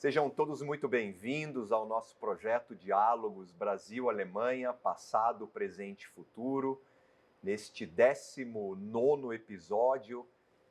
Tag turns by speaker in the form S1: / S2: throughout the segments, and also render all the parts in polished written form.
S1: Sejam todos muito bem-vindos ao nosso projeto Diálogos Brasil-Alemanha, passado, presente e futuro. Neste 19º episódio,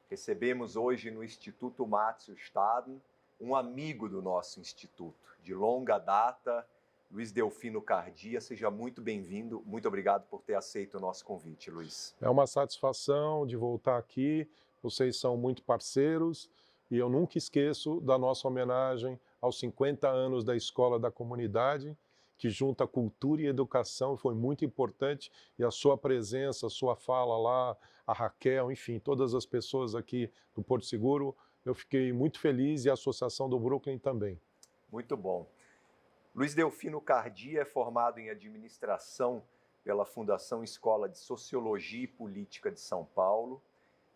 S1: recebemos hoje no Instituto Matthieu Staden um amigo do nosso instituto, de longa data, Luiz Delfino Cardia. Seja muito bem-vindo, muito obrigado por ter aceito o nosso convite, Luiz.
S2: É uma satisfação de voltar aqui, vocês são muito parceiros e eu nunca esqueço da nossa homenagem aos 50 anos da Escola da Comunidade, que junta cultura e educação, foi muito importante, e a sua presença, a sua fala lá, a Raquel, enfim, todas as pessoas aqui do Porto Seguro, eu fiquei muito feliz e a Associação do Brooklyn também.
S1: Muito bom. Luiz Delfino Cardia é formado em Administração pela Fundação Escola de Sociologia e Política de São Paulo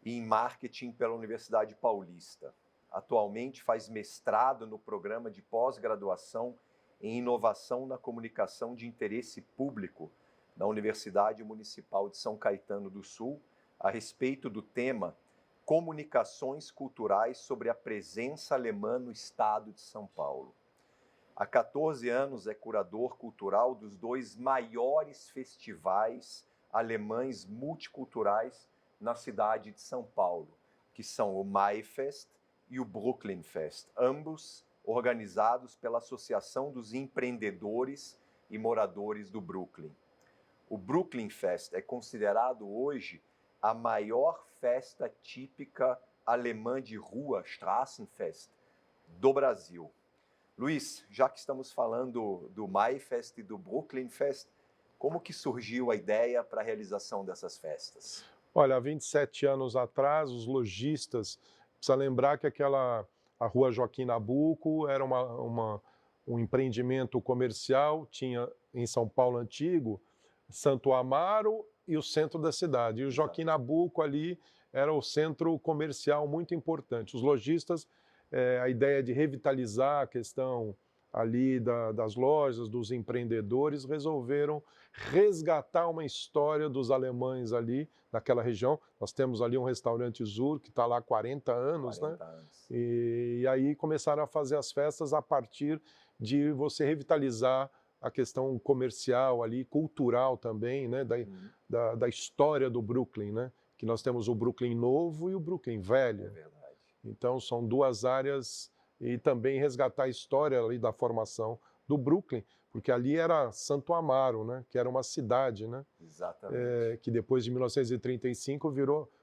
S1: e em Marketing pela Universidade Paulista. Atualmente faz mestrado no programa de pós-graduação em Inovação na Comunicação de Interesse Público da Universidade Municipal de São Caetano do Sul, a respeito do tema Comunicações Culturais sobre a Presença Alemã no Estado de São Paulo. Há 14 anos é curador cultural dos dois maiores festivais alemães multiculturais na cidade de São Paulo, que são o Maifest e o Brooklyn Fest, ambos organizados pela Associação dos Empreendedores e Moradores do Brooklyn. O Brooklyn Fest é considerado hoje a maior festa típica alemã de rua, Straßenfest, do Brasil. Luiz, já que estamos falando do Maifest e do Brooklyn Fest, como que surgiu a ideia para a realização dessas festas?
S2: Olha, há 27 anos atrás, os lojistas, precisa lembrar que a Rua Joaquim Nabuco era um empreendimento comercial, tinha em São Paulo Antigo, Santo Amaro e o centro da cidade. E o Joaquim Nabuco ali era o centro comercial muito importante. Os lojistas, a ideia de revitalizar a questão ali das lojas, dos empreendedores, resolveram resgatar uma história dos alemães ali naquela região. Nós temos ali um restaurante Zur, que está lá há 40 anos,
S1: 40
S2: né?
S1: anos.
S2: E aí começaram a fazer as festas a partir de você revitalizar a questão comercial ali, cultural também, né? Da história do Brooklyn, né? Que nós temos o Brooklyn novo e o Brooklyn velho.
S1: É verdade.
S2: Então são duas áreas, e também resgatar a história ali da formação do Brooklyn, porque ali era Santo Amaro, né, que era uma cidade, né,
S1: Exatamente.
S2: que depois de 1935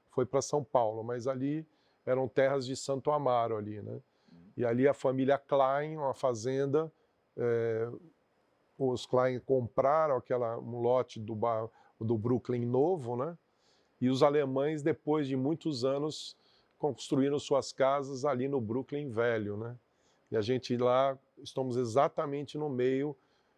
S2: foi para São Paulo, mas ali eram terras de Santo Amaro ali, né. E ali a família Klein, uma fazenda, os Klein compraram um lote do Brooklyn novo, né, e os alemães, depois de muitos anos, construíram suas casas ali no Brooklyn velho, né? E a gente lá, estamos exatamente no meio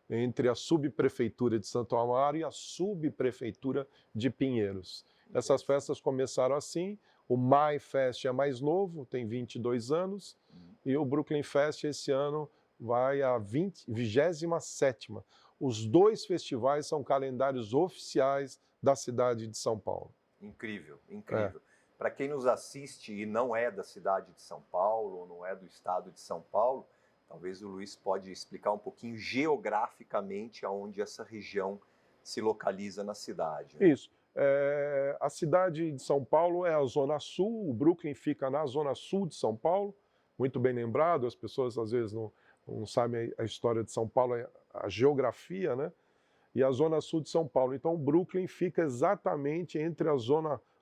S2: entre a subprefeitura de Santo Amaro e a subprefeitura de Pinheiros. Essas festas começaram assim, o Maifest é mais novo, tem 22 anos, e o Brooklyn Fest esse ano vai à 27ª. Os dois festivais são calendários oficiais da cidade de São Paulo.
S1: Incrível, incrível. Para quem nos assiste e não é da cidade de São Paulo, ou não é do estado de São Paulo, talvez o Luiz pode explicar um pouquinho geograficamente aonde essa região se localiza na cidade.
S2: Isso. A cidade de São Paulo é a Zona Sul, o Brooklyn fica na Zona Sul de São Paulo, muito bem lembrado, as pessoas às vezes não sabem a história de São Paulo, a geografia, né? E a Zona Sul de São Paulo. Então o Brooklyn fica exatamente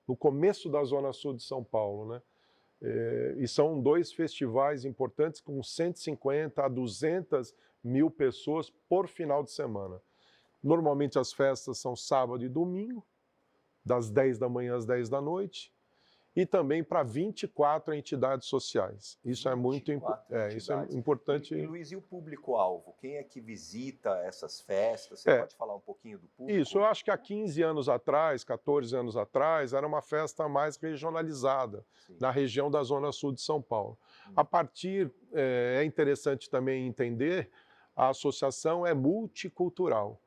S2: no começo da Zona Sul de São Paulo, né? E são dois festivais importantes com 150 a 200 mil pessoas por final de semana. Normalmente as festas são sábado e domingo, das 10 da manhã às 10 da noite, e também para 24 entidades sociais. Isso é muito importante.
S1: E Luiz, e o público-alvo? Quem é que visita essas festas? Você pode falar um pouquinho do público?
S2: Isso, eu acho que há 15 anos atrás, 14 anos atrás, era uma festa mais regionalizada, na região da Zona Sul de São Paulo. É interessante também entender, a associação é multicultural.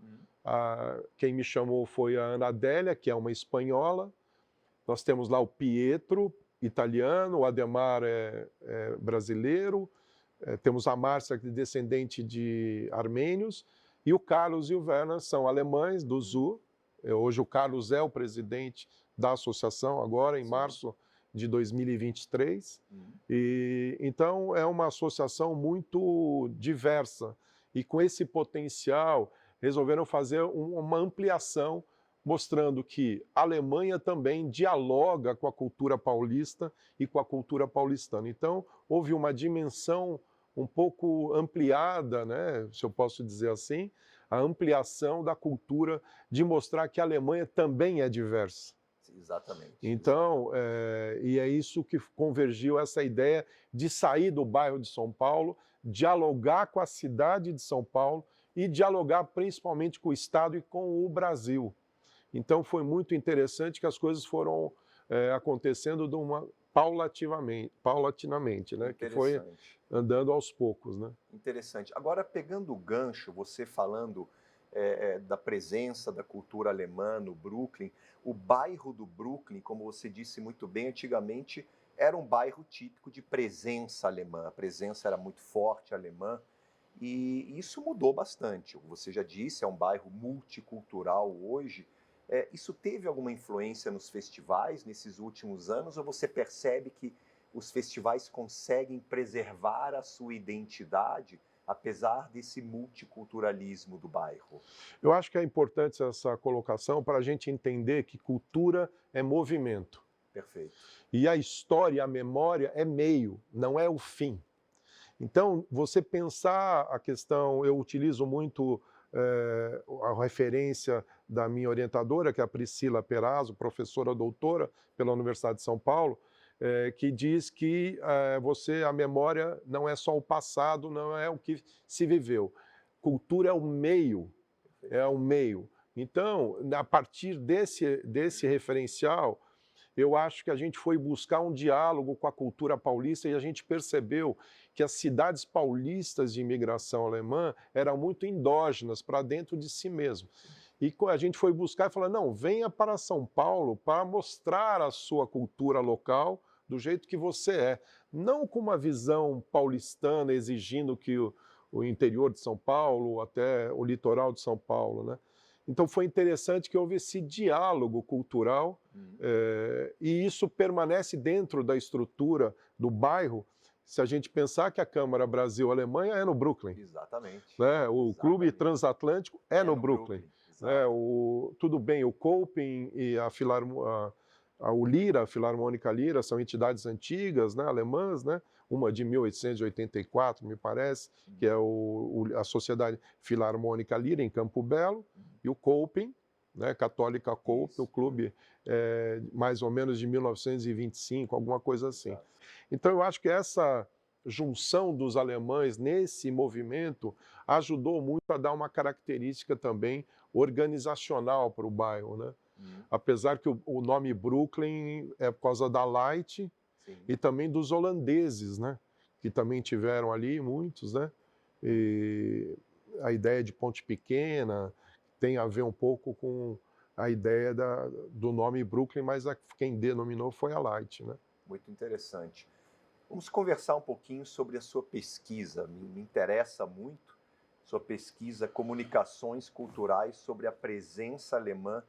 S2: Quem me chamou foi a Ana Adélia, que é uma espanhola. Nós temos lá o Pietro, italiano, o Ademar é brasileiro, temos a Márcia, que é descendente de armênios, e o Carlos e o Werner são alemães do ZU. Hoje o Carlos é o presidente da associação, agora em março de 2023. E, então, é uma associação muito diversa. E com esse potencial, resolveram fazer uma ampliação, mostrando que a Alemanha também dialoga com a cultura paulista e com a cultura paulistana. Então, houve uma dimensão um pouco ampliada, né, se eu posso dizer assim, a ampliação da cultura de mostrar que a Alemanha também é diversa.
S1: Exatamente.
S2: Então, e é isso que convergiu essa ideia de sair do bairro de São Paulo, dialogar com a cidade de São Paulo e dialogar principalmente com o Estado e com o Brasil. Então, foi muito interessante que as coisas foram acontecendo de uma paulatinamente, né? Que foi andando aos poucos, né?
S1: Interessante. Agora, pegando o gancho, você falando da presença da cultura alemã no Brooklyn, o bairro do Brooklyn, como você disse muito bem, antigamente era um bairro típico de presença alemã, a presença era muito forte alemã, e isso mudou bastante. Você já disse, é um bairro multicultural hoje. Isso teve alguma influência nos festivais nesses últimos anos, ou você percebe que os festivais conseguem preservar a sua identidade, apesar desse multiculturalismo do bairro?
S2: Eu acho que é importante essa colocação para a gente entender que cultura é movimento.
S1: Perfeito.
S2: E a história, a memória é meio, não é o fim. Então, você pensar a questão, eu utilizo muito a referência da minha orientadora, que é a Priscila Perazzo, professora doutora pela Universidade de São Paulo, que diz que a memória não é só o passado, não é o que se viveu. Cultura é o meio, é o meio. Então, a partir desse referencial, eu acho que a gente foi buscar um diálogo com a cultura paulista e a gente percebeu que as cidades paulistas de imigração alemã eram muito endógenas para dentro de si mesmo. E a gente foi buscar e falou, não, venha para São Paulo para mostrar a sua cultura local do jeito que você é. Não com uma visão paulistana exigindo que o interior de São Paulo, até o litoral de São Paulo, né? Então foi interessante que houve esse diálogo cultural e isso permanece dentro da estrutura do bairro, se a gente pensar que a Câmara Brasil-Alemanha é no Brooklyn.
S1: Exatamente.
S2: Né? O
S1: Exatamente.
S2: Clube Transatlântico é no Brooklyn. Né? Tudo bem, o Coping e o Lira, a Filarmônica Lira, são entidades antigas, né, alemãs, né? Uma de 1884, me parece, que é a Sociedade Filarmônica Lira, em Campo Belo, e o Coping, né, Católica Coping, o clube mais ou menos de 1925, alguma coisa assim. Então, eu acho que essa junção dos alemães nesse movimento ajudou muito a dar uma característica também organizacional para o bairro, né? Apesar que o nome Brooklyn é por causa da Light e também dos holandeses, né? Que também tiveram ali muitos, né? E a ideia de Ponte Pequena tem a ver um pouco com a ideia do nome Brooklyn, mas quem denominou foi a Light, né?
S1: Muito interessante. Vamos conversar um pouquinho sobre a sua pesquisa. Me interessa muito sua pesquisa Comunicações Culturais sobre a presença alemã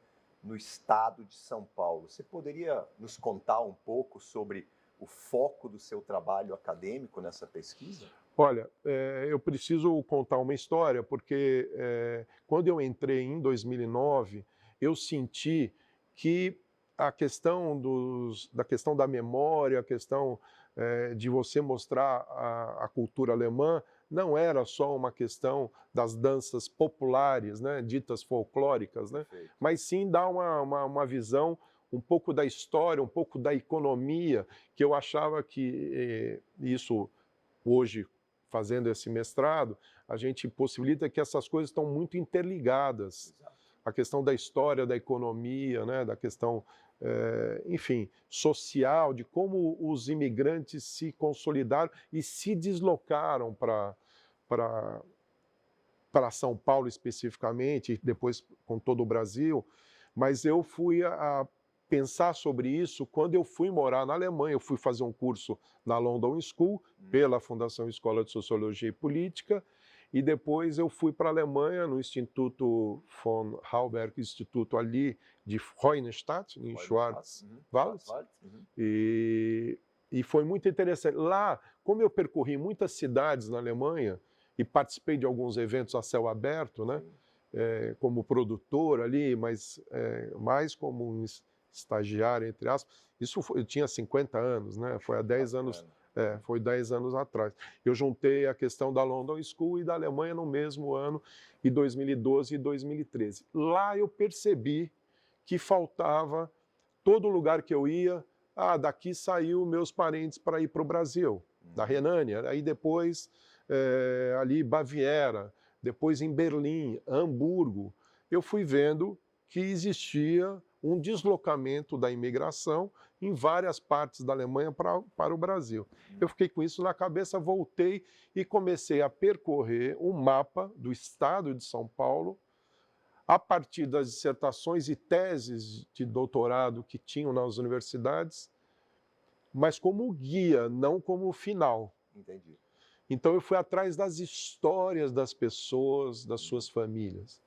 S1: no estado de São Paulo. Você poderia nos contar um pouco sobre o foco do seu trabalho acadêmico nessa pesquisa?
S2: Olha, eu preciso contar uma história, porque quando eu entrei em 2009, eu senti que a questão da memória, a questão de você mostrar a cultura alemã, não era só uma questão das danças populares, né, ditas folclóricas, né, mas sim dar uma visão um pouco da história, um pouco da economia, que eu achava que isso, hoje, fazendo esse mestrado, a gente possibilita que essas coisas estão muito interligadas. A questão da história, da economia, né, da questão, enfim, social, de como os imigrantes se consolidaram e se deslocaram para São Paulo especificamente, e depois com todo o Brasil, mas eu fui pensar sobre isso quando eu fui morar na Alemanha. Eu fui fazer um curso na London School, pela Fundação Escola de Sociologia e Política, e depois eu fui para a Alemanha, no Instituto von Hauberg, Instituto ali de Freudenstadt, em Schwarzwald. E foi muito interessante. Lá, como eu percorri muitas cidades na Alemanha e participei de alguns eventos a céu aberto, né? Como produtor ali, mas mais como um estagiário, entre aspas. Eu tinha 50 anos, né? Foi há 10 anos, foi 10 anos atrás. Eu juntei a questão da London School e da Alemanha no mesmo ano, em 2012 e 2013. Lá eu percebi que faltava, todo lugar que eu ia, daqui saiu meus parentes para ir para o Brasil, da Renânia, aí depois ali Baviera, depois em Berlim, Hamburgo. Eu fui vendo que existia um deslocamento da imigração em várias partes da Alemanha para o Brasil. Eu fiquei com isso na cabeça, voltei e comecei a percorrer um mapa do estado de São Paulo, a partir das dissertações e teses de doutorado que tinham nas universidades, mas como guia, não como final.
S1: Entendi.
S2: Então eu fui atrás das histórias das pessoas, das suas famílias.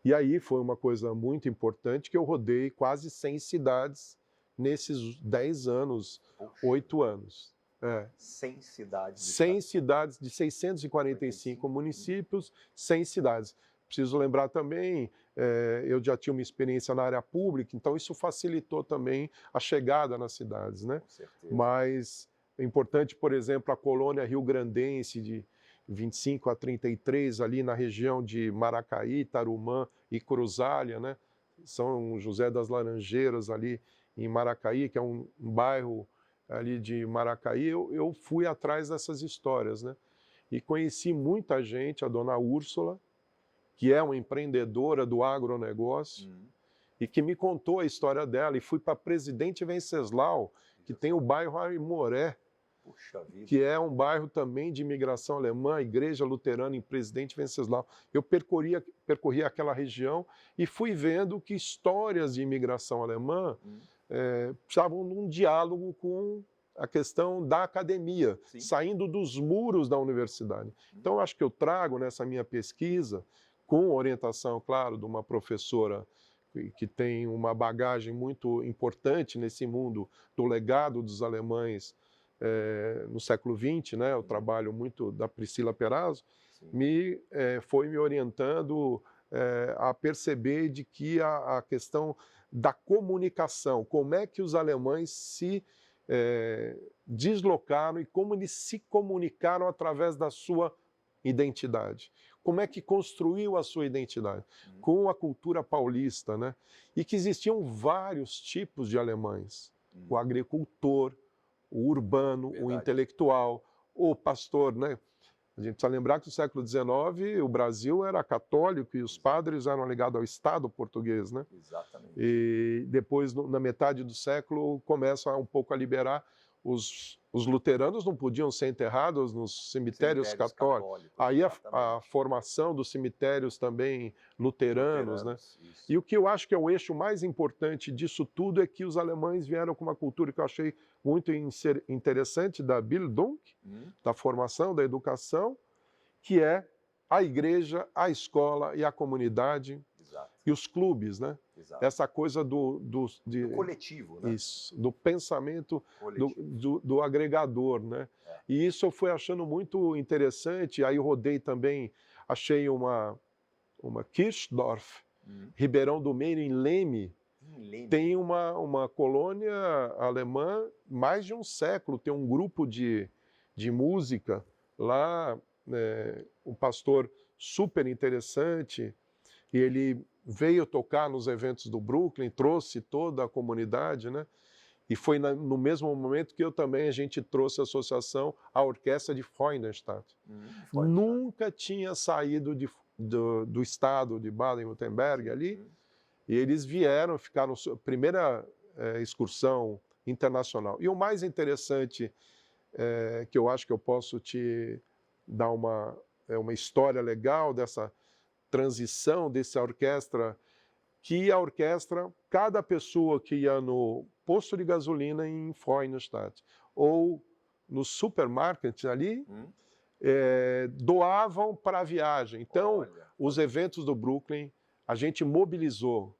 S2: E aí foi uma coisa muito importante que eu rodei quase 100 cidades nesses 10 anos, 8 anos.
S1: 100 cidades.
S2: 100 cidades de 645 municípios, 100 cidades. Preciso lembrar também, eu já tinha uma experiência na área pública, então isso facilitou também a chegada nas cidades, né?
S1: Com certeza.
S2: Mas é importante, por exemplo, a colônia rio-grandense de 25 a 33, ali na região de Maracaí, Tarumã e Cruzália, né? São José das Laranjeiras, ali em Maracaí, que é um bairro ali de Maracaí. Eu fui atrás dessas histórias, né? E conheci muita gente, a dona Úrsula, que é uma empreendedora do agronegócio, e que me contou a história dela. E fui para Presidente Venceslau, que tem o bairro Aimoré, que é um bairro também de imigração alemã, Igreja Luterana em Presidente Venceslau. Eu percorri aquela região e fui vendo que histórias de imigração alemã precisavam de um diálogo com a questão da academia, saindo dos muros da universidade. Então, acho que eu trago nessa minha pesquisa, com orientação, claro, de uma professora que tem uma bagagem muito importante nesse mundo do legado dos alemães no século XX, né? O trabalho muito da Priscila Perazzo, foi me orientando a perceber de que a questão da comunicação, como é que os alemães se deslocaram e como eles se comunicaram através da sua identidade. Como é que construiu a sua identidade? Com a cultura paulista, né? E que existiam vários tipos de alemães. O agricultor, o urbano, o intelectual, o pastor, né? A gente precisa lembrar que no século XIX o Brasil era católico e os padres eram ligados ao Estado português, né?
S1: Exatamente.
S2: E depois, na metade do século, começa um pouco a liberar. Os luteranos não podiam ser enterrados nos cemitérios católicos. Aí a formação dos cemitérios também luteranos, né?
S1: Isso.
S2: E o que eu acho que é o eixo mais importante disso tudo é que os alemães vieram com uma cultura que eu achei muito interessante, da Bildung, da formação, da educação, que é a igreja, a escola e a comunidade.
S1: Exato.
S2: E os clubes, né?
S1: Exato.
S2: Essa coisa do
S1: coletivo, né?
S2: Isso, do pensamento do agregador, né? E isso eu fui achando muito interessante. Aí eu rodei também, achei uma Kirchdorf, Ribeirão do Meiro, em Leme. Tem uma colônia alemã, mais de um século, tem um grupo de música lá, um pastor super interessante, e ele veio tocar nos eventos do Brooklyn, trouxe toda a comunidade, né? E foi no mesmo momento que a gente trouxe a associação à orquestra de Freudenstadt. Nunca tinha saído do estado de Baden-Württemberg ali, e eles vieram, ficaram, primeira excursão internacional. E o mais interessante, que eu acho que eu posso te dar uma história legal dessa transição dessa orquestra, que a orquestra, cada pessoa que ia no posto de gasolina em Freudenstadt ou no supermarket ali, doavam para a viagem. Então,
S1: Olha,
S2: os eventos do Brooklyn, a gente mobilizou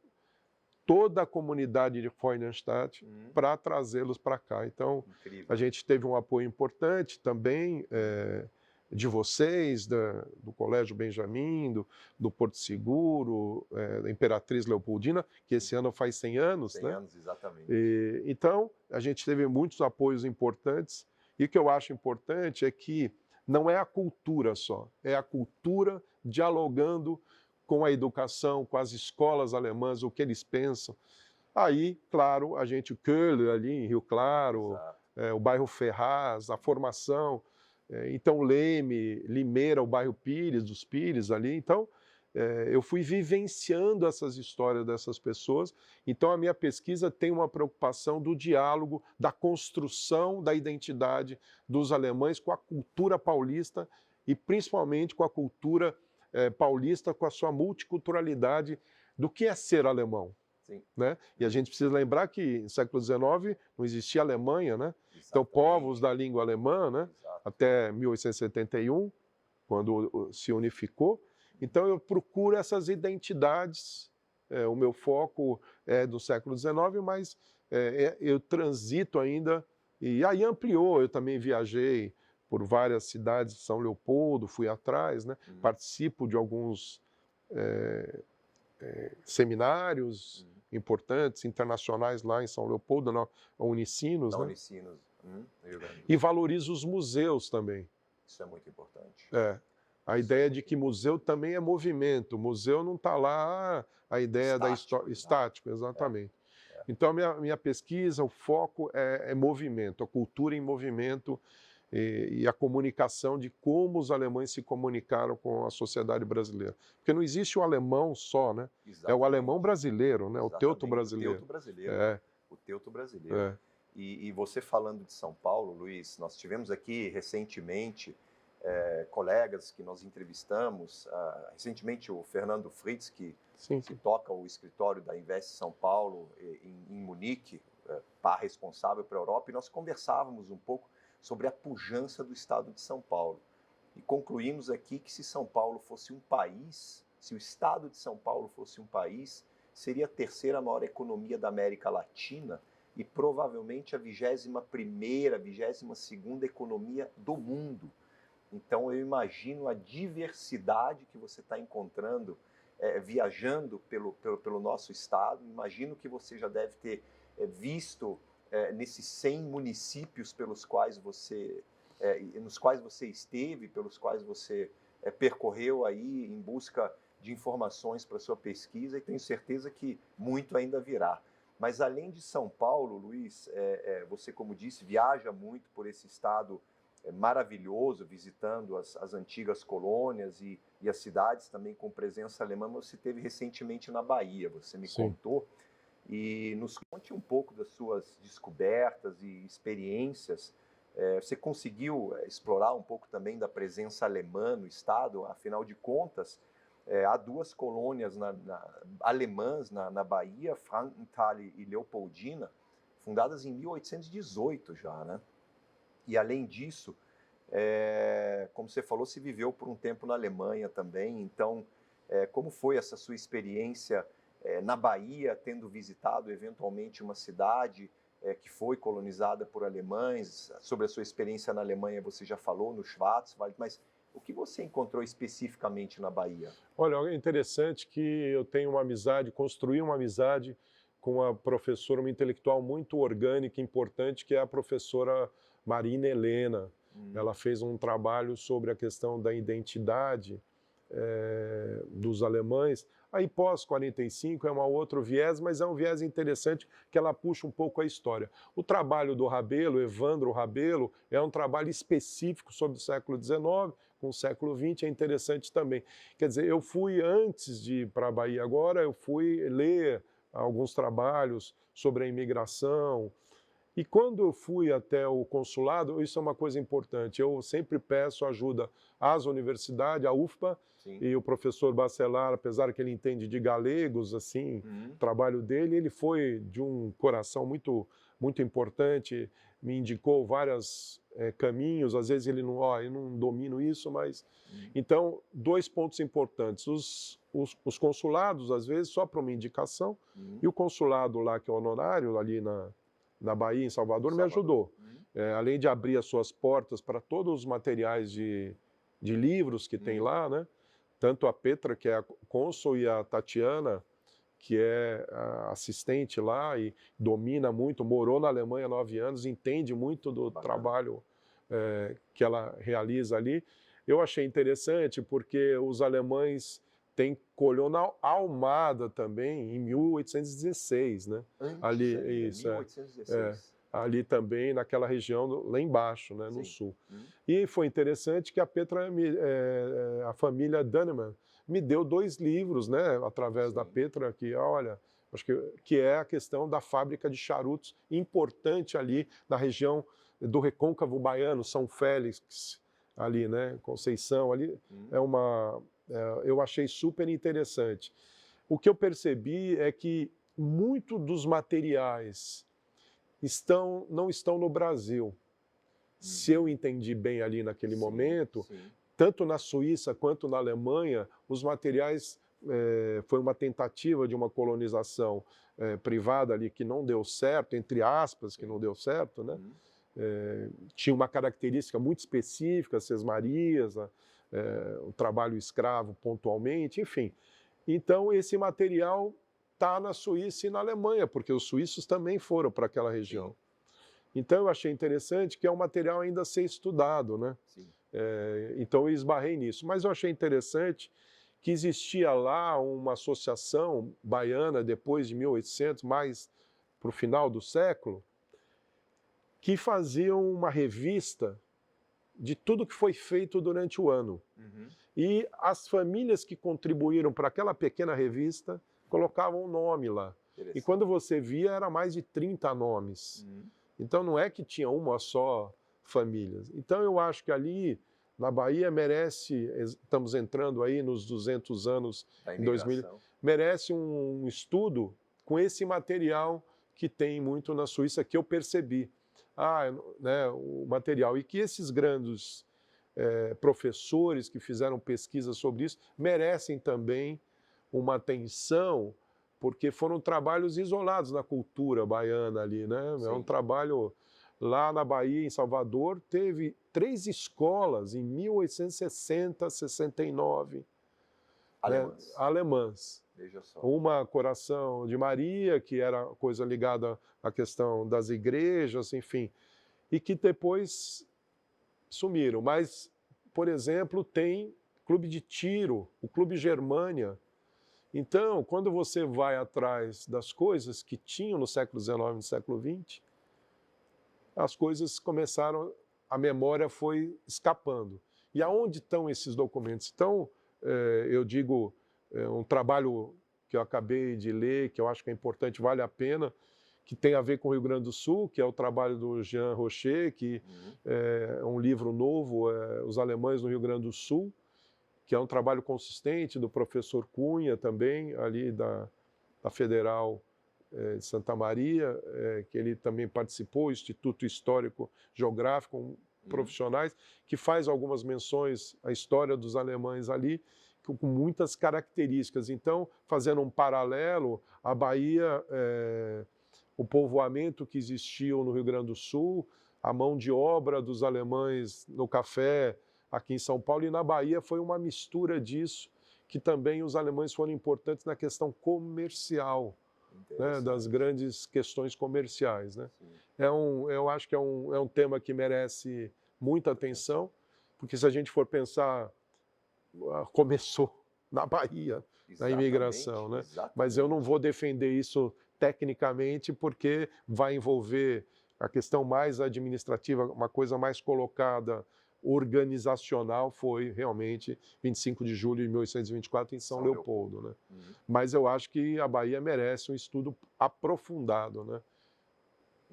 S2: toda a comunidade de Freudenstadt para trazê-los para cá. Então,
S1: incrível.
S2: a gente teve um apoio importante também de vocês, do Colégio Benjamin, do Porto Seguro, da Imperatriz Leopoldina, que esse ano faz 100 anos.
S1: 100
S2: né?
S1: anos, exatamente.
S2: Então, a gente teve muitos apoios importantes, e o que eu acho importante é que não é a cultura só, é a cultura dialogando com a educação, com as escolas alemãs, o que eles pensam. Aí, claro, a gente, o Köhler ali em Rio Claro, o bairro Ferraz, a formação, então Leme, Limeira, o bairro Pires, dos Pires ali. Então, eu fui vivenciando essas histórias dessas pessoas. Então, a minha pesquisa tem uma preocupação do diálogo, da construção da identidade dos alemães com a cultura paulista e principalmente com a cultura paulista, com a sua multiculturalidade do que é ser alemão.
S1: Sim.
S2: Né? E a gente precisa lembrar que no século XIX não existia Alemanha, né?
S1: Exatamente.
S2: Então povos da língua alemã, né?
S1: Exato.
S2: Até 1871, quando se unificou. Então eu procuro essas identidades, o meu foco é do século XIX, mas eu transito ainda, e aí ampliou, eu também viajei por várias cidades de São Leopoldo, fui atrás, né? Participo de alguns seminários importantes, internacionais lá em São Leopoldo, na Unicinos.
S1: Da
S2: né?
S1: Unicinos, Rio Grande do Sul.
S2: E valorizo os museus também.
S1: Isso é muito importante.
S2: A ideia de que museu também é movimento. Museu não está lá a ideia estático, exatamente. Então, a minha pesquisa, o foco é movimento, a cultura em movimento e a comunicação de como os alemães se comunicaram com a sociedade brasileira. Porque não existe o alemão só, né?
S1: Exatamente.
S2: É o alemão brasileiro, né? O teuto brasileiro.
S1: O teuto brasileiro. O teuto brasileiro. E você falando de São Paulo, Luiz, nós tivemos aqui recentemente colegas que nós entrevistamos, recentemente o Fernando Fritz, que toca o escritório da Invest São Paulo em Munique, par responsável para a Europa, e nós conversávamos um pouco sobre a pujança do estado de São Paulo. E concluímos aqui que se São Paulo fosse um país, se o estado de São Paulo fosse um país, seria a terceira maior economia da América Latina e provavelmente a 21ª, 22ª economia do mundo. Então eu imagino a diversidade que você está encontrando viajando pelo nosso estado. Imagino que você já deve ter visto nesses 100 municípios nos quais você esteve, pelos quais você percorreu aí em busca de informações para sua pesquisa, e tenho certeza que muito ainda virá. Mas além de São Paulo, Luiz, você, como disse, viaja muito por esse estado maravilhoso, visitando as antigas colônias e as cidades também com presença alemã. Você esteve recentemente na Bahia, você me contou. E nos conte um pouco das suas descobertas e experiências. Você conseguiu explorar um pouco também da presença alemã no estado? Afinal de contas, há duas colônias alemãs na Bahia, Frankenthal e Leopoldina, fundadas em 1818 já, né? E além disso, como você falou, se viveu por um tempo na Alemanha também. Então, como foi essa sua experiência na Bahia, tendo visitado eventualmente uma cidade que foi colonizada por alemães? Sobre a sua experiência na Alemanha, você já falou, no Schwarzwald, mas o que você encontrou especificamente na Bahia?
S2: Olha, é interessante que eu tenho construí uma amizade com uma professora, uma intelectual muito orgânica e importante, que é a professora Marina Helena. Ela fez um trabalho sobre a questão da identidade dos alemães. Aí pós-45 é um outro viés, mas é um viés interessante que ela puxa um pouco a história. O trabalho do Rabelo, Evandro Rabelo, é um trabalho específico sobre o século XIX, com o século XX, é interessante também. Quer dizer, eu fui, antes de ir para a Bahia agora, eu fui ler alguns trabalhos sobre a imigração, E quando eu fui até o consulado, isso é uma coisa importante, eu sempre peço ajuda às universidades, à UFPA,
S1: Sim.
S2: e o professor Bacelar, apesar que ele entende de galegos, assim, o trabalho dele, ele foi de um coração muito, muito importante, me indicou vários caminhos, às vezes ele não, eu não domino isso, mas... Então, 2 pontos importantes, os consulados, às vezes, só para uma indicação, e o consulado lá, que é honorário, ali na Bahia, em Salvador, me ajudou. Além de abrir as suas portas para todos os materiais de livros que tem lá, né? Tanto a Petra, que é a cônsul, e a Tatiana, que é a assistente lá e domina muito, morou na Alemanha há 9 anos, entende muito do trabalho que ela realiza ali. Eu achei interessante porque os alemães têm colônia Almada também, em 1816, né?
S1: Antes
S2: ali,
S1: ainda,
S2: isso,
S1: 1816.
S2: ali também, naquela região, lá embaixo, né, no sul. E foi interessante que a Petra, a família Dannemann, me deu 2 livros, né, através da Petra, que, olha, acho que é a questão da fábrica de charutos, importante ali na região do Recôncavo Baiano, São Félix, ali, né, Conceição, ali, eu achei super interessante. O que eu percebi é que muito dos materiais não estão no Brasil. Se eu entendi bem ali naquele momento, tanto na Suíça quanto na Alemanha, os materiais foi uma tentativa de uma colonização privada ali que não deu certo, entre aspas, que não deu certo, né? Tinha uma característica muito específica, as sesmarias, o trabalho escravo pontualmente, enfim. Então, esse material está na Suíça e na Alemanha, porque os suíços também foram para aquela região. Então, eu achei interessante que é um material ainda a ser estudado, né? Então, eu esbarrei nisso. Mas eu achei interessante que existia lá uma associação baiana, depois de 1800, mais para o final do século, que faziam uma revista de tudo que foi feito durante o ano. E as famílias que contribuíram para aquela pequena revista colocavam o nome lá. E quando você via, era mais de 30 nomes. Então não é que tinha uma só família. Então eu acho que ali na Bahia merece, estamos entrando aí nos 200 anos, em 2000, merece um estudo com esse material que tem muito na Suíça, que eu percebi. Né, o material. E que esses grandes professores que fizeram pesquisa sobre isso merecem também uma atenção, porque foram trabalhos isolados na cultura baiana ali, né? É um trabalho lá na Bahia, em Salvador, teve 3 escolas em 1860, 69,
S1: alemãs.
S2: Né? Alemãs.
S1: Veja só.
S2: Uma Coração de Maria, que era coisa ligada à questão das igrejas, enfim, e que depois sumiram. Mas, por exemplo, tem clube de tiro, o Clube Germânia. Então, quando você vai atrás das coisas que tinham no século XIX e no século XX, as coisas começaram, a memória foi escapando. E aonde estão esses documentos? Então, eu digo, um trabalho que eu acabei de ler, que eu acho que é importante, vale a pena, que tem a ver com o Rio Grande do Sul, que é o trabalho do Jean Rocher, que é um livro novo, Os Alemães no Rio Grande do Sul, que é um trabalho consistente do professor Cunha também, ali da Federal de Santa Maria, que ele também participou, Instituto Histórico Geográfico, profissionais, que faz algumas menções à história dos alemães ali, com muitas características. Então, fazendo um paralelo, a Bahia, o povoamento que existiu no Rio Grande do Sul, a mão de obra dos alemães no café aqui em São Paulo, e na Bahia foi uma mistura disso, que também os alemães foram importantes na questão comercial, né, das grandes questões comerciais. Né? Eu acho que é um tema que merece muita atenção, porque se a gente for pensar, começou na Bahia, na imigração, né? Mas eu não vou defender isso tecnicamente, porque vai envolver a questão mais administrativa, uma coisa mais colocada, organizacional, foi realmente 25 de julho de 1824 em São Leopoldo. Né? Mas eu acho que a Bahia merece um estudo aprofundado. Né?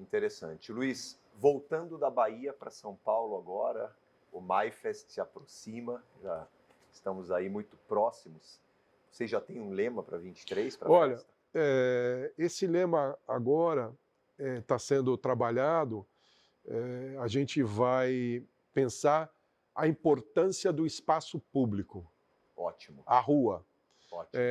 S1: Interessante. Luiz, voltando da Bahia para São Paulo agora, o MyFest se aproxima, já estamos aí muito próximos. Você já tem um lema para 23, para a
S2: Olha,
S1: festa?
S2: esse lema agora está sendo trabalhado. A gente vai pensar a importância do espaço público,
S1: Ótimo,
S2: a rua,
S1: ótimo,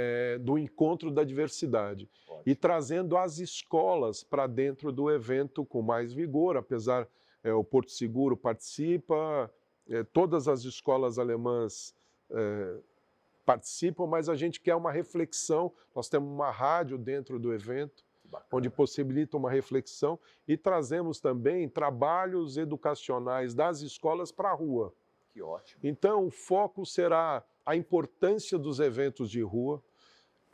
S2: do encontro da diversidade.
S1: ótimo.
S2: E trazendo as escolas para dentro do evento com mais vigor, apesar o Porto Seguro participa, todas as escolas alemãs participam, mas a gente quer uma reflexão. Nós temos uma rádio dentro do evento, onde possibilita uma reflexão, e trazemos também trabalhos educacionais das escolas para a rua.
S1: Que ótimo.
S2: Então, o foco será a importância dos eventos de rua,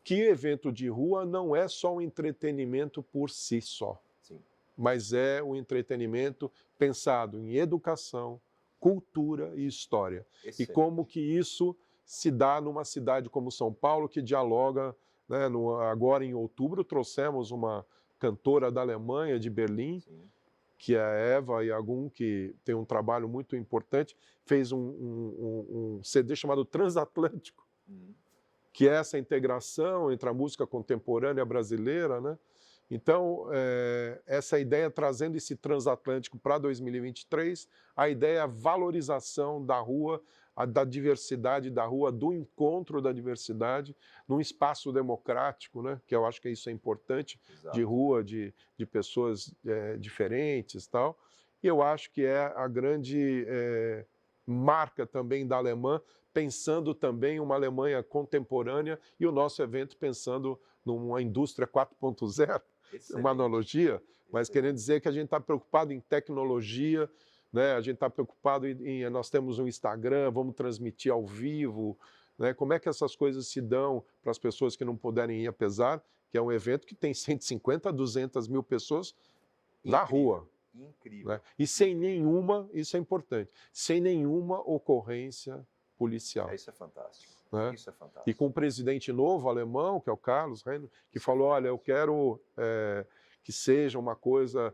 S2: que evento de rua não é só um entretenimento por si só,
S1: Sim.
S2: mas é um entretenimento pensado em educação, cultura e história.
S1: Excelente.
S2: E como que isso se dá numa cidade como São Paulo, que dialoga, né, agora em outubro trouxemos uma cantora da Alemanha, de Berlim,
S1: Sim.
S2: que é a Eva Jagun, que tem um trabalho muito importante, fez um CD chamado Transatlântico, que é essa integração entre a música contemporânea brasileira, né? Então, essa ideia, trazendo esse transatlântico para 2023, a ideia é a valorização da rua, da diversidade da rua, do encontro da diversidade, num espaço democrático, né? Que eu acho que isso é importante,
S1: Exato.
S2: de rua, de pessoas diferentes e tal. E eu acho que é a grande marca também da alemã, pensando também uma Alemanha contemporânea, e o nosso evento pensando numa indústria 4.0, uma analogia, mas querendo dizer que a gente está preocupado em tecnologia, né? A gente está preocupado nós temos um Instagram, vamos transmitir ao vivo, né? Como é que essas coisas se dão para as pessoas que não puderem ir, apesar que é um evento que tem 150 a 200 mil pessoas na rua.
S1: Incrível.
S2: Né? E sem nenhuma, isso é importante, sem nenhuma ocorrência policial.
S1: Isso é fantástico.
S2: Né?
S1: Isso é fantástico.
S2: E com um presidente novo, alemão, que é o Carlos Renner, que falou, olha, eu quero que seja uma coisa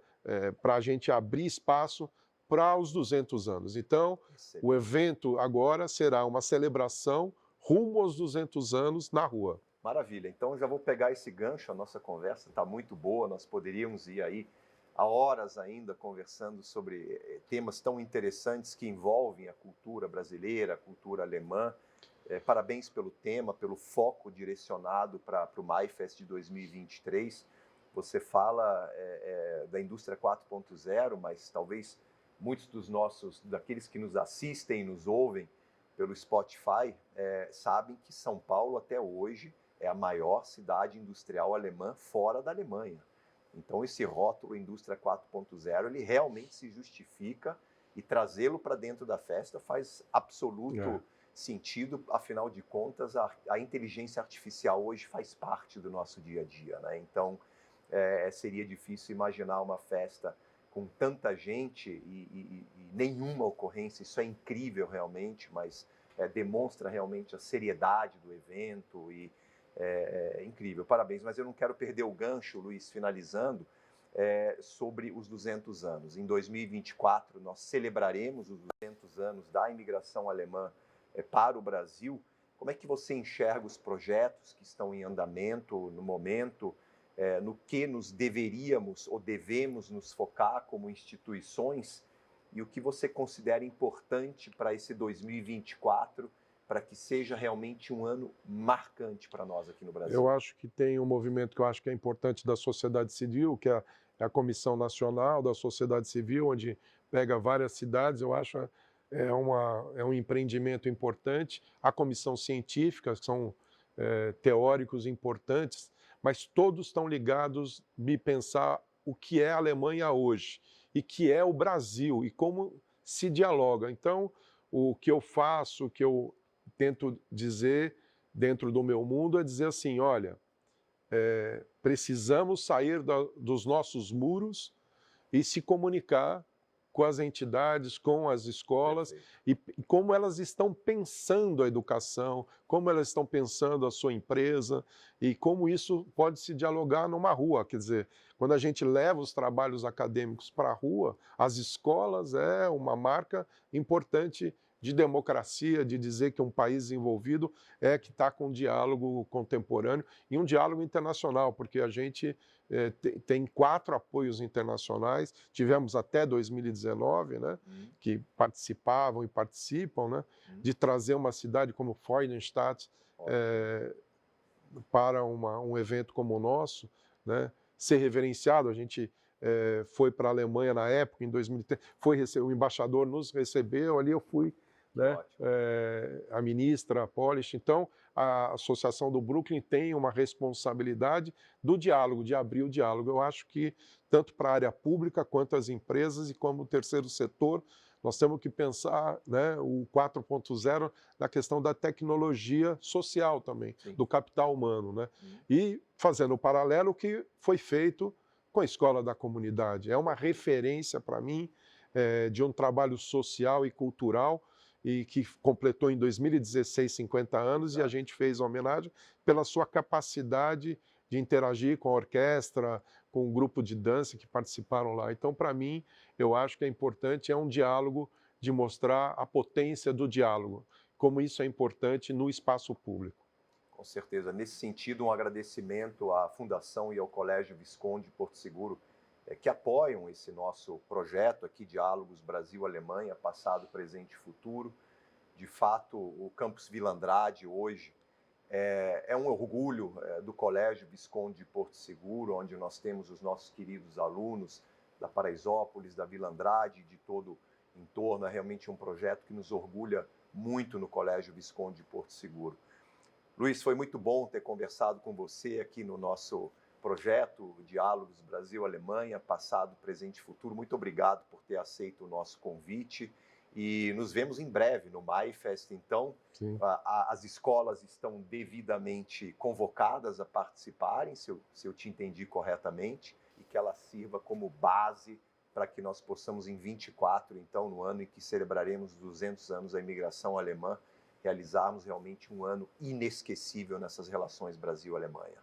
S2: para a gente abrir espaço para os 200 anos. Então,
S1: Excelente.
S2: o evento agora será uma celebração rumo aos 200 anos na rua.
S1: Maravilha. Então, já vou pegar esse gancho, a nossa conversa está muito boa, nós poderíamos ir aí há horas ainda conversando sobre temas tão interessantes que envolvem a cultura brasileira, a cultura alemã. Parabéns pelo tema, pelo foco direcionado para o MyFest de 2023. Você fala da indústria 4.0, mas talvez muitos daqueles que nos assistem e nos ouvem pelo Spotify, sabem que São Paulo até hoje é a maior cidade industrial alemã fora da Alemanha. Então, esse rótulo Indústria 4.0, ele realmente se justifica, e trazê-lo para dentro da festa faz absoluto sentido. Afinal de contas, a inteligência artificial hoje faz parte do nosso dia a dia, né? Então, seria difícil imaginar uma festa com tanta gente e nenhuma ocorrência. Isso é incrível realmente, mas demonstra realmente a seriedade do evento e incrível. Parabéns, mas eu não quero perder o gancho, Luiz, finalizando, sobre os 200 anos. Em 2024, nós celebraremos os 200 anos da imigração alemã para o Brasil. Como é que você enxerga os projetos que estão em andamento no momento, no que nos deveríamos ou devemos nos focar como instituições, e o que você considera importante para esse 2024, para que seja realmente um ano marcante para nós aqui no Brasil?
S2: Eu acho que tem um movimento que eu acho que é importante da sociedade civil, que é a Comissão Nacional da Sociedade Civil, onde pega várias cidades. Eu acho é um empreendimento importante. A Comissão Científica, que são teóricos importantes, mas todos estão ligados em pensar o que é a Alemanha hoje e que é o Brasil e como se dialoga. Então, o que eu faço, o que eu tento dizer dentro do meu mundo é dizer assim, olha, precisamos sair dos nossos muros e se comunicar com as entidades, com as escolas, e como elas estão pensando a educação, como elas estão pensando a sua empresa, e como isso pode se dialogar numa rua. Quer dizer, quando a gente leva os trabalhos acadêmicos para a rua, as escolas é uma marca importante de democracia, de dizer que um país desenvolvido é que está com um diálogo contemporâneo e um diálogo internacional, porque a gente tem 4 apoios internacionais, tivemos até 2019, né, que participavam e participam, né, de trazer uma cidade como Freudenstadt para um evento como o nosso, né, ser reverenciado. A gente foi para a Alemanha na época, em 2003, o embaixador nos recebeu, ali eu fui, né, a ministra Polish. Então, a Associação do Brooklyn tem uma responsabilidade do diálogo, de abrir o diálogo. Eu acho que, tanto para a área pública, quanto as empresas e como o terceiro setor, nós temos que pensar, né, o 4.0 na questão da tecnologia social também, do capital humano, né? E fazendo o paralelo que foi feito com a Escola da Comunidade. É uma referência para mim de um trabalho social e cultural, e que completou em 2016 50 anos, e a gente fez a homenagem pela sua capacidade de interagir com a orquestra, com o grupo de dança que participaram lá. Então, para mim, eu acho que é importante, é um diálogo de mostrar a potência do diálogo, como isso é importante no espaço público.
S1: Com certeza. Nesse sentido, um agradecimento à Fundação e ao Colégio Visconde de Porto Seguro, que apoiam esse nosso projeto aqui, Diálogos Brasil-Alemanha, passado, presente e futuro. De fato, o Campus Vila Andrade hoje é um orgulho do Colégio Visconde de Porto Seguro, onde nós temos os nossos queridos alunos da Paraisópolis, da Vila Andrade, de todo o entorno. É realmente um projeto que nos orgulha muito no Colégio Visconde de Porto Seguro. Luiz, foi muito bom ter conversado com você aqui no nosso projeto Diálogos Brasil-Alemanha, passado, presente e futuro. Muito obrigado por ter aceito o nosso convite e nos vemos em breve no MyFest. Então, as escolas estão devidamente convocadas a participarem, se eu te entendi corretamente, e que ela sirva como base para que nós possamos, em 24, então, no ano em que celebraremos os 200 anos da imigração alemã, realizarmos realmente um ano inesquecível nessas relações Brasil-Alemanha.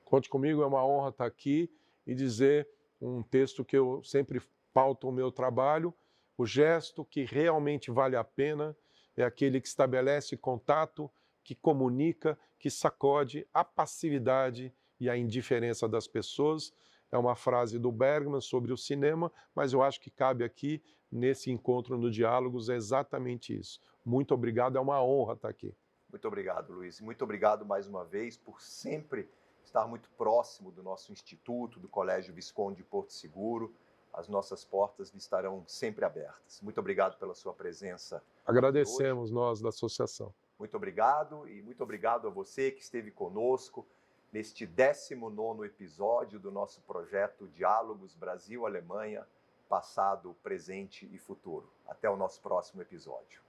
S2: Conte comigo, é uma honra estar aqui e dizer um texto que eu sempre pauto o meu trabalho: o gesto que realmente vale a pena é aquele que estabelece contato, que comunica, que sacode a passividade e a indiferença das pessoas. É uma frase do Bergman sobre o cinema, mas eu acho que cabe aqui, nesse encontro no Diálogos, é exatamente isso. Muito obrigado, é uma honra estar aqui.
S1: Muito obrigado, Luiz. Muito obrigado mais uma vez por sempre estar muito próximo do nosso instituto, do Colégio Visconde de Porto Seguro. As nossas portas estarão sempre abertas. Muito obrigado pela sua presença.
S2: Agradecemos nós da associação.
S1: Muito obrigado, e muito obrigado a você que esteve conosco neste 19º episódio do nosso projeto Diálogos Brasil-Alemanha, passado, presente e futuro. Até o nosso próximo episódio.